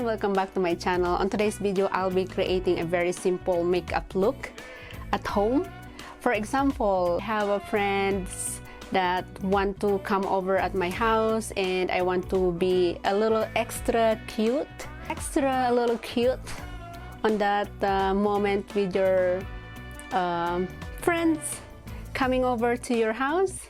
everyone, welcome back to my channel. On today's video, I'll be creating a very simple makeup look at home. For example, I have a friends that want to come over at my house and I want to be a little extra cute on that moment with your friends coming over to your house.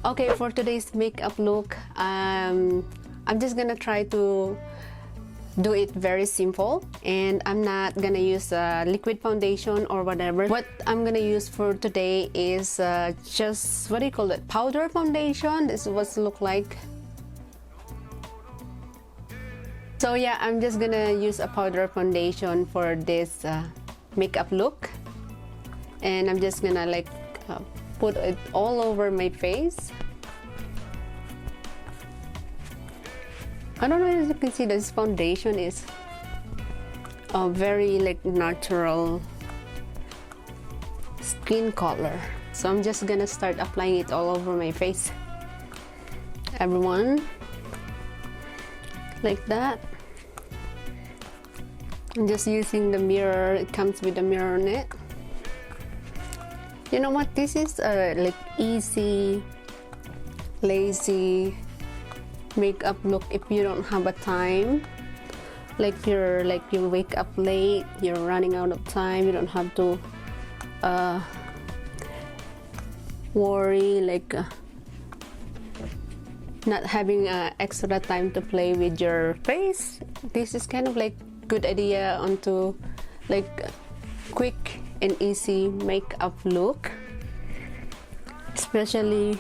Okay, for today's makeup look, I'm just gonna try to do it very simple, and I'm not gonna use a liquid foundation or whatever. What I'm gonna use for today is just, what do you call it, powder foundation. This is what it looks like. So yeah, I'm just gonna use a powder foundation for this makeup look, and I'm just gonna like put it all over my face. I don't know if you can see this foundation is very like natural skin color. So I'm just gonna start applying it all over my face. Everyone, like that. I'm just using the mirror. It comes with a mirror on it. You know what? This is like easy, lazy makeup look if you don't have a time. Like you wake up late, you're running out of time, you don't have to worry like not having extra time to play with your face. This is kind of like good idea onto like quick and easy makeup look, especially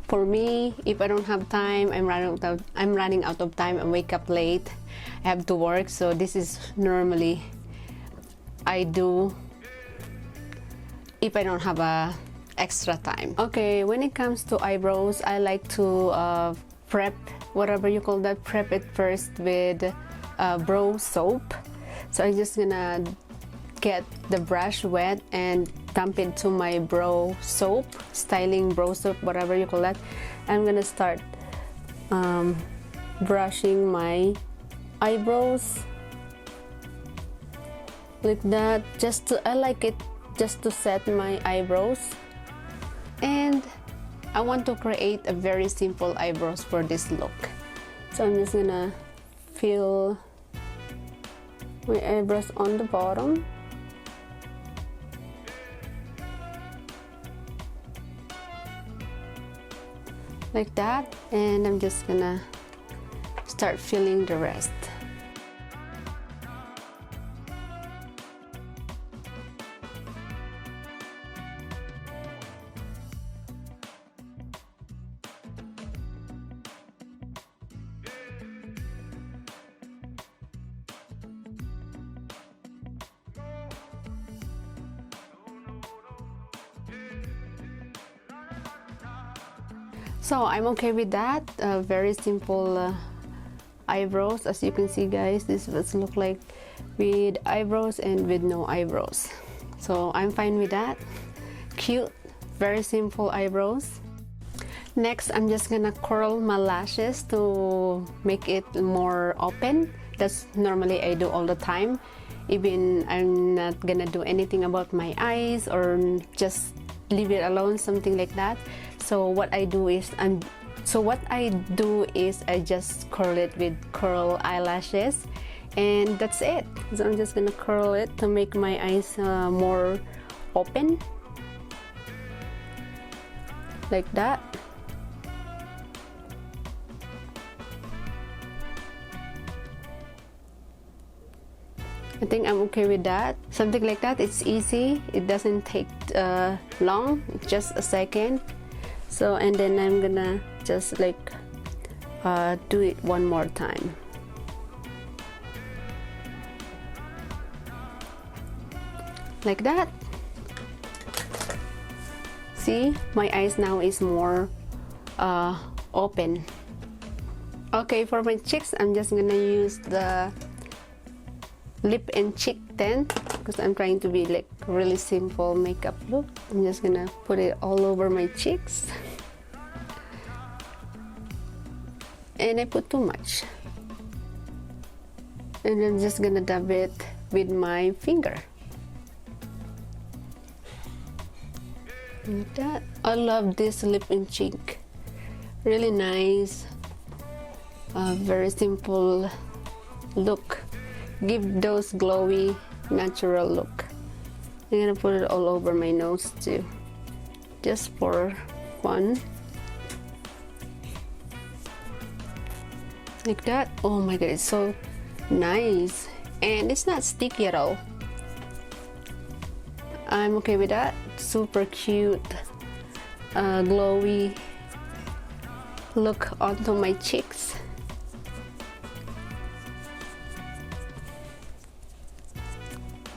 for me. If I don't have time, I'm running out of time, I wake up late, I have to work. So this is normally I do if I don't have a extra time. Okay, when it comes to eyebrows, I like to prep, whatever you call that, prep it first with brow soap. So I'm just gonna get the brush wet and dump it to my brow soap, styling brow soap, whatever you call that. I'm gonna start brushing my eyebrows like that. I like it just to set my eyebrows, and I want to create a very simple eyebrows for this look. So I'm just gonna fill my eyebrows on the bottom. Like that, and I'm just gonna start filling the rest. So I'm okay with that. Very simple eyebrows. As you can see, guys, this is what it look like with eyebrows and with no eyebrows. So I'm fine with that. Cute, very simple eyebrows. Next, I'm just gonna curl my lashes to make it more open. That's normally I do all the time. Even I'm not gonna do anything about my eyes or just leave it alone, something like that. So what I do is I just curl it with curl eyelashes, and that's it. So I'm just gonna curl it to make my eyes more open, like that. I think I'm okay with that. Something like that. It's easy. It doesn't take long. Just a second. So, and then I'm gonna just like do it one more time. Like that. See, my eyes now is more open Okay, for my cheeks, I'm just gonna use the lip and cheek tint because I'm trying to be like really simple makeup look. I'm just gonna put it all over my cheeks. And I put too much. And I'm just gonna dab it with my finger. Like that. I love this lip and cheek. Really nice. Very simple look. Give those glowy, natural look. I'm gonna put it all over my nose too. Just for fun. Like that. Oh my god, it's so nice. And it's not sticky at all. I'm okay with that. Super cute, glowy look onto my cheeks.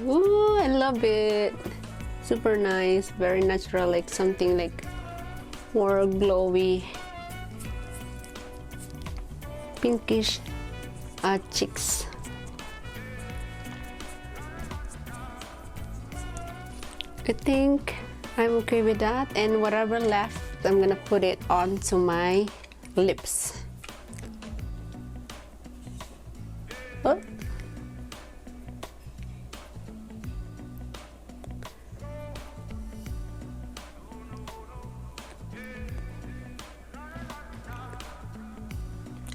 Ooh, I love it. Super nice, very natural, like something like more glowy, pinkish cheeks. I think I'm okay with that, and whatever left, I'm gonna put it onto my lips. Oh.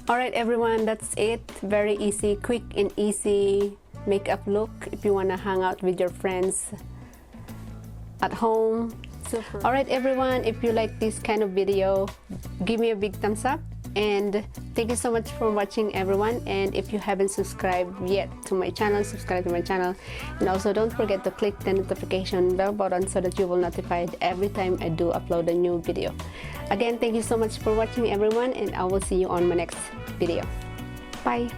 Alright everyone, that's it. Very easy, quick and easy makeup look if you want to hang out with your friends at home. Alright everyone, if you like this kind of video, give me a big thumbs up, and thank you so much for watching everyone. And if you haven't subscribed yet to my channel, subscribe to my channel, and also don't forget to click the notification bell button so that you will notified every time I do upload a new video. Again, thank you so much for watching everyone, and I will see you on my next video. Bye.